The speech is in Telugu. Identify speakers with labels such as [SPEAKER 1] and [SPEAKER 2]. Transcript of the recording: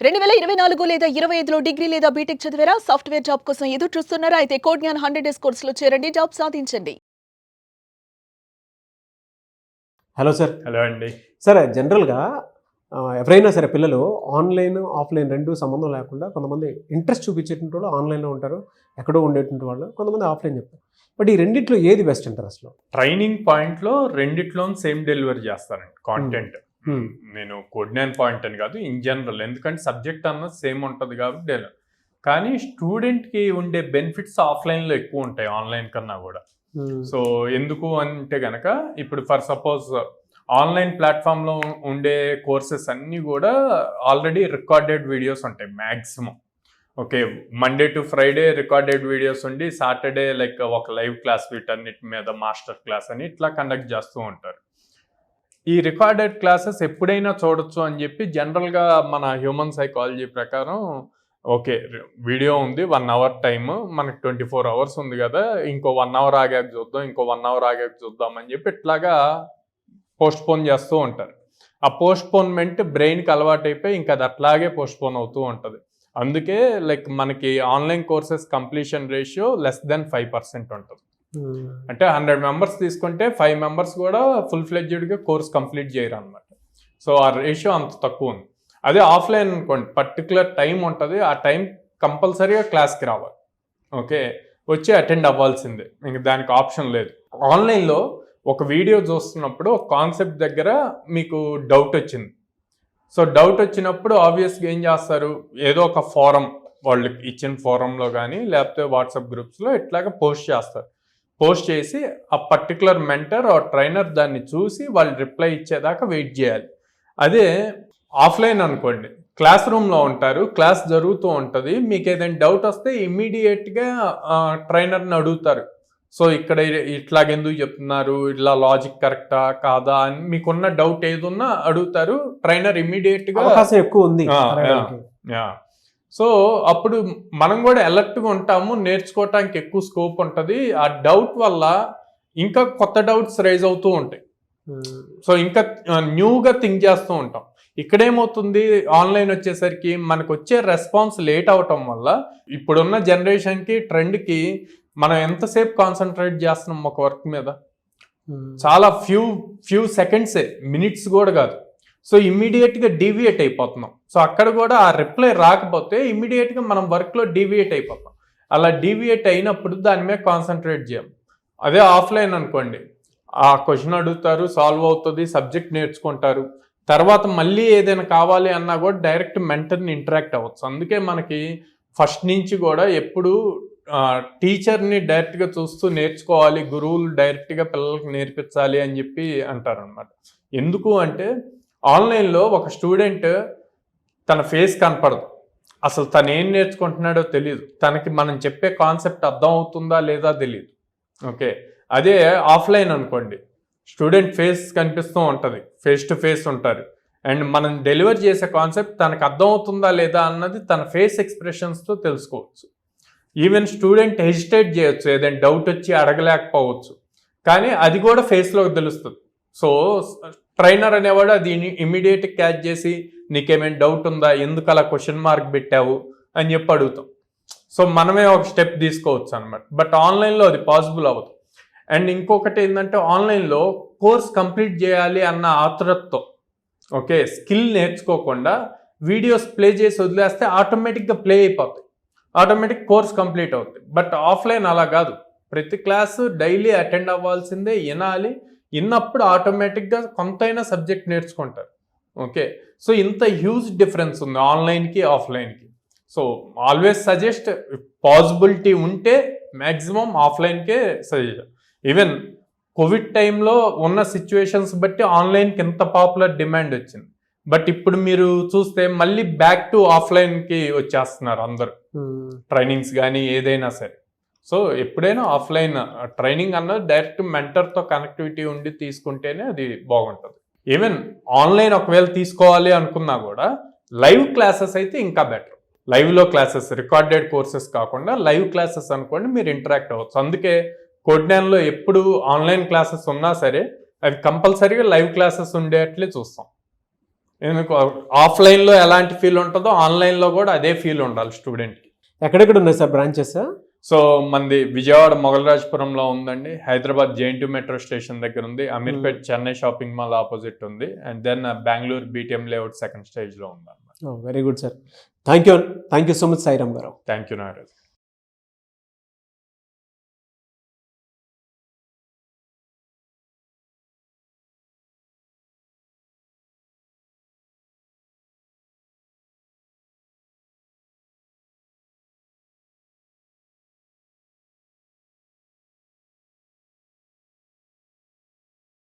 [SPEAKER 1] 2024 లేదా 25లో డిగ్రీ లేదా బీటెక్ చదివారా? సాఫ్ట్‌వేర్ జాబ్ కోసం ఎదురు చూస్తున్నారా? అయితే కోడ్ జ్ఞాన్ 100 డేస్ కోర్సులో చేరండి, జాబ్ సాధించండి.
[SPEAKER 2] Hello sir.
[SPEAKER 3] హలో అండి.
[SPEAKER 2] సార్ జనరల్‌గా ఎవరైనా సరే పిల్లలు ఆన్‌లైన్, ఆఫ్‌లైన్ 2 సంబంధం లేకుండా కొంతమంది ఇంట్రెస్ట్ చూపించేటువంటి వాళ్ళు ఆన్‌లైన్‌లో ఉంటారు. ఎక్కడో ఉండేటువంటి వాళ్ళు కొంతమంది ఆఫ్‌లైన్ చెప్తారు. బట్ ఈ రెండిట్లో ఏది బెస్ట్ అంటారు అసలు?
[SPEAKER 3] ట్రైనింగ్ పాయింట్లో రెండిట్లోనూ సేమ్ డెలివరీ చేస్తారండి కాంటెంట్. నేను కోడ్ జ్ఞాన్ పాయింట్ అని కాదు, ఇన్ జనరల్. ఎందుకంటే సబ్జెక్ట్ అన్నది సేమ్ ఉంటుంది కాబట్టి కానీ స్టూడెంట్కి ఉండే బెనిఫిట్స్ ఆఫ్లైన్లో ఎక్కువ ఉంటాయి ఆన్లైన్ కన్నా కూడా. సో ఎందుకు అంటే కనుక ఇప్పుడు ఫర్ సపోజ్ ఆన్లైన్ ప్లాట్ఫామ్లో ఉండే కోర్సెస్ అన్నీ కూడా ఆల్రెడీ రికార్డెడ్ వీడియోస్ ఉంటాయి maximum. Okay, Monday to Friday recorded videos ఉండి సాటర్డే లైక్ ఒక లైవ్ క్లాస్ వీటన్నిటి మీద మాస్టర్ క్లాస్ అని ఇట్లా కండక్ట్ చేస్తూ ఉంటారు. ఈ రికార్డెడ్ క్లాసెస్ ఎప్పుడైనా చూడొచ్చు అని చెప్పి జనరల్గా మన హ్యూమన్ సైకాలజీ ప్రకారం ఓకే వీడియో ఉంది 1 అవర్ టైమ్, మనకి 24 అవర్స్ ఉంది కదా, ఇంకో 1 అవర్ ఆగాక చూద్దాం, ఇంకో 1 అవర్ ఆగాక చూద్దాం అని చెప్పి ఇట్లాగా పోస్ట్పోన్ చేస్తూ ఉంటారు. ఆ పోస్ట్పోన్మెంట్ బ్రెయిన్కి అలవాటు అయిపోయి ఇంకా అది అట్లాగే పోస్ట్పోన్ అవుతూ ఉంటుంది. అందుకే లైక్ మనకి online courses completion ratio less than 5% ఉంటుంది. అంటే 100 మెంబర్స్ తీసుకుంటే 5 మెంబర్స్ కూడా ఫుల్ ఫ్లెడ్జ్డ్గా కోర్స్ కంప్లీట్ చేయరు అనమాట. సో ఆ రేషియో అంత తక్కువ ఉంది. అదే ఆఫ్లైన్ అనుకోండి, పర్టికులర్ టైం ఉంటుంది, ఆ టైం కంపల్సరీగా క్లాస్కి రావాలి. ఓకే, వచ్చి అటెండ్ అవ్వాల్సిందే, ఇంక దానికి ఆప్షన్ లేదు. ఆన్లైన్లో ఒక వీడియో చూస్తున్నప్పుడు ఒక కాన్సెప్ట్ దగ్గర మీకు డౌట్ వచ్చింది. సో డౌట్ వచ్చినప్పుడు ఆబ్వియస్గా ఏం చేస్తారు, ఏదో ఒక ఫోరం, వాళ్ళు ఇచ్చిన ఫోరంలో కానీ లేకపోతే వాట్సాప్ గ్రూప్స్లో ఇట్లాగా పోస్ట్ చేస్తారు. పోస్ట్ చేసి ఆ పర్టికులర్ మెంటర్ ఆ ట్రైనర్ దాన్ని చూసి వాళ్ళు రిప్లై ఇచ్చేదాకా వెయిట్ చేయాలి. అదే ఆఫ్లైన్ అనుకోండి, క్లాస్ రూమ్లో ఉంటారు, క్లాస్ జరుగుతూ ఉంటుంది, మీకు ఏదైనా డౌట్ వస్తే ఇమ్మీడియట్గా ట్రైనర్ని అడుగుతారు. సో ఇక్కడ ఇట్లాగెందుకు చెప్తున్నారు, ఇలా లాజిక్ కరెక్టా కాదా అని మీకున్న డౌట్ ఏదున్నా అడుగుతారు. ట్రైనర్ ఇమ్మీడియట్గా
[SPEAKER 2] అవకాశం ఎక్కువ ఉంది.
[SPEAKER 3] సో అప్పుడు మనం కూడా అలర్ట్గా ఉంటాము, నేర్చుకోవటానికి ఎక్కువ స్కోప్ ఉంటుంది. ఆ డౌట్ వల్ల ఇంకా కొత్త డౌట్స్ రైజ్ అవుతూ ఉంటాయి. సో ఇంకా న్యూగా థింక్ చేస్తూ ఉంటాం. ఇక్కడేమవుతుంది, ఆన్లైన్ వచ్చేసరికి మనకు వచ్చే రెస్పాన్స్ లేట్ అవటం వల్ల ఇప్పుడున్న జనరేషన్కి ట్రెండ్కి మనం ఎంతసేపు కాన్సన్ట్రేట్ చేస్తున్నాం ఒక వర్క్ మీద, చాలా ఫ్యూ సెకండ్సే, మినిట్స్ కూడా కాదు. సో ఇమ్మీడియట్గా డీవియేట్ అయిపోతున్నాం. సో అక్కడ కూడా ఆ రిప్లై రాకపోతే ఇమ్మీడియట్గా మనం వర్క్లో డీవియేట్ అయిపోతాం. అలా డీవియేట్ అయినప్పుడు దాని మీద కాన్సన్ట్రేట్ చేయం. అదే ఆఫ్లైన్ అనుకోండి, ఆ క్వశ్చన్ అడుగుతారు, సాల్వ్ అవుతుంది, సబ్జెక్ట్ నేర్చుకుంటారు, తర్వాత మళ్ళీ ఏదైనా కావాలి అన్నా కూడా డైరెక్ట్ మెంటర్ని ఇంటరాక్ట్ అవ్వచ్చు. అందుకే మనకి ఫస్ట్ నుంచి కూడా ఎప్పుడు టీచర్ని డైరెక్ట్గా చూస్తూ నేర్చుకోవాలి, గురువులు డైరెక్ట్గా పిల్లలకు నేర్పించాలి అని చెప్పి అంటారు అనమాట. ఎందుకు అంటే ఆన్లైన్లో ఒక స్టూడెంట్ తన ఫేస్ కనపడదు, అసలు తను ఏం నేర్చుకుంటున్నాడో తెలియదు, తనకి మనం చెప్పే కాన్సెప్ట్ అర్థం అవుతుందా లేదా తెలియదు. ఓకే, అదే ఆఫ్లైన్ అనుకోండి, స్టూడెంట్ ఫేస్ కనిపిస్తూ ఉంటుంది, ఫేస్ టు ఫేస్ ఉంటారు, అండ్ మనం డెలివర్ చేసే కాన్సెప్ట్ తనకు అర్థం అవుతుందా లేదా అన్నది తన ఫేస్ ఎక్స్ప్రెషన్స్తో తెలుసుకోవచ్చు. ఈవెన్ స్టూడెంట్ హెజిటేట్ చేయొచ్చు, ఏదైనా డౌట్ వచ్చి అడగలేకపోవచ్చు, కానీ అది కూడా ఫేస్లోకి తెలుస్తుంది. సో ట్రైనర్ అనేవాడు అది ఇమీడియట్ క్యాచ్ చేసి నీకేమైనా డౌట్ ఉందా, ఎందుకు అలా క్వశ్చన్ మార్క్ పెట్టావు అని చెప్పి అడుగుతాం. సో మనమే ఒక స్టెప్ తీసుకోవచ్చు అనమాట. బట్ ఆన్లైన్లో అది పాసిబుల్ అవ్వదు. అండ్ ఇంకొకటి ఏంటంటే ఆన్లైన్లో కోర్స్ కంప్లీట్ చేయాలి అన్న ఆతురతతో ఓకే స్కిల్ నేర్చుకోకుండా వీడియోస్ ప్లే చేసి వదిలేస్తే ఆటోమేటిక్గా ప్లే అయిపోతాయి, ఆటోమేటిక్ కోర్స్ కంప్లీట్ అవుతుంది. బట్ ఆఫ్లైన్ అలా కాదు, ప్రతి క్లాసు డైలీ అటెండ్ అవ్వాల్సిందే, వినాలి, విన్నప్పుడు ఆటోమేటిక్గా కొంతైనా సబ్జెక్ట్ నేర్చుకుంటారు. ఓకే, సో ఇంత హ్యూజ్ డిఫరెన్స్ ఉంది ఆన్లైన్కి ఆఫ్లైన్కి. సో ఆల్వేస్ సజెస్ట్, పాసిబిలిటీ ఉంటే మ్యాక్సిమం ఆఫ్లైన్కే సజెస్ట్. ఈవెన్ కోవిడ్ టైంలో ఉన్న సిచ్యువేషన్స్ బట్టి ఆన్లైన్కి ఎంత పాపులర్ డిమాండ్ వచ్చింది. బట్ ఇప్పుడు మీరు చూస్తే మళ్ళీ బ్యాక్ టు ఆఫ్లైన్కి వచ్చేస్తున్నారు అందరూ, ట్రైనింగ్స్ కానీ ఏదైనా సరే. సో ఎప్పుడైనా ఆఫ్లైన్ ట్రైనింగ్ అన్నది డైరెక్ట్ మెంటర్తో కనెక్టివిటీ ఉండి తీసుకుంటేనే అది బాగుంటుంది. ఈవెన్ ఆన్లైన్ ఒకవేళ తీసుకోవాలి అనుకున్నా కూడా లైవ్ క్లాసెస్ అయితే ఇంకా బెటర్. లైవ్లో క్లాసెస్, రికార్డెడ్ కోర్సెస్ కాకుండా లైవ్ క్లాసెస్ అనుకోండి, మీరు ఇంటరాక్ట్ అవ్వచ్చు. అందుకే కోడ్ జ్ఞాన్లో ఎప్పుడు ఆన్లైన్ క్లాసెస్ ఉన్నా సరే అవి కంపల్సరీగా లైవ్ క్లాసెస్ ఉండేట్లే చూస్తాం. ఎందుకు ఆఫ్లైన్లో ఎలాంటి ఫీల్ ఉంటుందో ఆన్లైన్లో కూడా అదే ఫీల్ ఉండాలి స్టూడెంట్కి.
[SPEAKER 2] ఎక్కడెక్కడ ఉన్నాయి సార్ బ్రాంచెస్?
[SPEAKER 3] సో మనది విజయవాడ మొగలరాజపురంలో ఉందండి, హైదరాబాద్ జేఎన్టీ మెట్రో స్టేషన్ దగ్గర ఉంది, Ameerpet Chennai shopping mall opposite ఉంది, and then Bengaluru BTM layout second స్టేజ్లో ఉంది.
[SPEAKER 2] Very good sir. Thank you so much Sairam garu.
[SPEAKER 3] Thank you Nagaraj.